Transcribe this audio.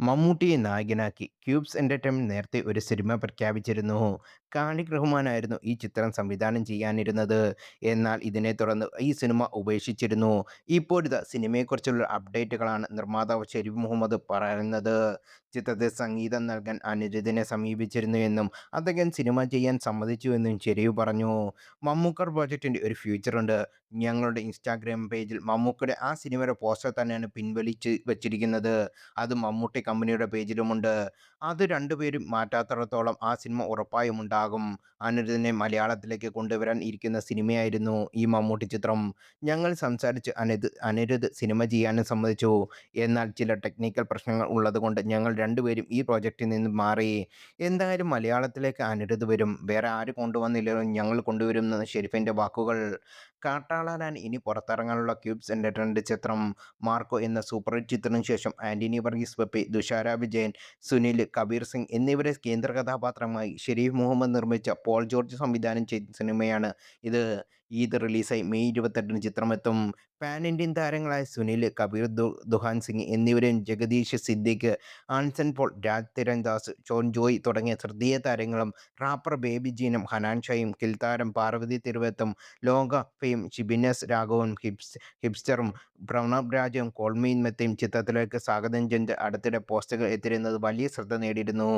മമ്മൂട്ടിയെ നായകനാക്കി cubes entertainment നേരത്തെ ഒരു സിനിമ പ്രഖ്യാപിച്ചിരുന്നു. ഖാലിഖ് റഹ്മാനായിരുന്നു ഈ ചിത്രം സംവിധാനം ചെയ്യാനിരുന്നത്. എന്നാൽ ഇതിനെ തുടർന്ന് ഈ സിനിമ ഉപേക്ഷിച്ചിരുന്നു. ഇപ്പോഴിതാ സിനിമയെക്കുറിച്ചുള്ള അപ്ഡേറ്റുകളാണ് നിർമ്മാതാവ് ഷെരീഫ് മുഹമ്മദ് പറയുന്നത്. ചിത്രത്തിൽ സംഗീതം നൽകാൻ അനിരുദ്ധിനെ സമീപിച്ചിരുന്നു എന്നും അദ്ദേഹം സിനിമ ചെയ്യാൻ സമ്മതിച്ചുവെന്നും ഷെരീഫ് പറഞ്ഞു. മമ്മൂക്കർ പ്രോജക്റ്റിന്റെ ഒരു ഫ്യൂച്ചറുണ്ട്. ഞങ്ങളുടെ ഇൻസ്റ്റാഗ്രാം പേജിൽ മമ്മൂക്കയുടെ ആ സിനിമയുടെ പോസ്റ്റർ തന്നെയാണ് പിൻവലിച്ച് വച്ചിരിക്കുന്നത്. അത് മമ്മൂട്ടി കമ്പനിയുടെ പേജിലുമുണ്ട്. അത് രണ്ടുപേരും മാറ്റാത്തിടത്തോളം ആ സിനിമ ഉറപ്പായും ഉണ്ടാകും. അനിരുദ്ധിനെ മലയാളത്തിലേക്ക് കൊണ്ടുവരാൻ ഇരിക്കുന്ന സിനിമയായിരുന്നു ഈ മമ്മൂട്ടി ചിത്രം. ഞങ്ങൾ സംസാരിച്ച് അനിരുദ്ധ് സിനിമ ചെയ്യാനും സമ്മതിച്ചു. എന്നാൽ ചില ടെക്നിക്കൽ പ്രശ്നങ്ങൾ ഉള്ളതുകൊണ്ട് ഞങ്ങൾ രണ്ടുപേരും ഈ പ്രോജക്റ്റിൽ നിന്ന് മാറി. എന്തായാലും മലയാളത്തിലേക്ക് അനിരുദ്ധ് വരും. വേറെ ആര് കൊണ്ടുവന്നില്ലെങ്കിലും ഞങ്ങൾ കൊണ്ടുവരുമെന്ന് ഷെരീഫിന്റെ വാക്കുകൾ. കാട്ടാളനാണ് ഇനി പുറത്തിറങ്ങാനുള്ള ക്യൂബ്സ് എന്റർടൈൻമെന്റ് ചിത്രം. മാർക്കോ എന്ന സൂപ്പർ ഹിറ്റ് ചിത്രത്തിനു ശേഷം ആന്റണി വർഗീസ് പെപ്പെ, തുഷാര വിജയൻ, സുനിൽ, കബീർ സിംഗ് എന്നിവരെ കേന്ദ്ര കഥാപാത്രമായി ഷെരീഫ് മുഹമ്മദ് നിർമ്മിച്ച പോൾ ജോർജ് സംവിധാനം ചെയ്ത സിനിമയാണ് ഇത്. ഈദ് റിലീസായി മെയ് 28-ന് ചിത്രമെത്തും. പാൻ ഇന്ത്യൻ താരങ്ങളായ സുനിൽ, കബീർ ദുഹാൻ സിംഗ് എന്നിവരെയും ജഗദീഷ് സിദ്ദിഖ്, ആൻസൺ പോൾ, രാജ് തിരൺദാസ്, ഷോൺ ജോയ് തുടങ്ങിയ ശ്രദ്ധേയ താരങ്ങളും റാപ്പർ ബേബി ജീനും ഹനാൻ ഷായും കിൽ താരം പാർവതി തിരുവത്തും ലോക ഫെയിം ഷിബിനെസ് രാഘവും ഹിപ്സ്റ്ററും പ്രണബ് രാജയും കോൾമീൻ മെത്തയും ചിത്രത്തിലേക്ക് സ്വാഗതം ചെയ്ത് അടുത്തിടെ പോസ്റ്ററുകൾ എത്തിയിരുന്നത് വലിയ ശ്രദ്ധ നേടിയിരുന്നു.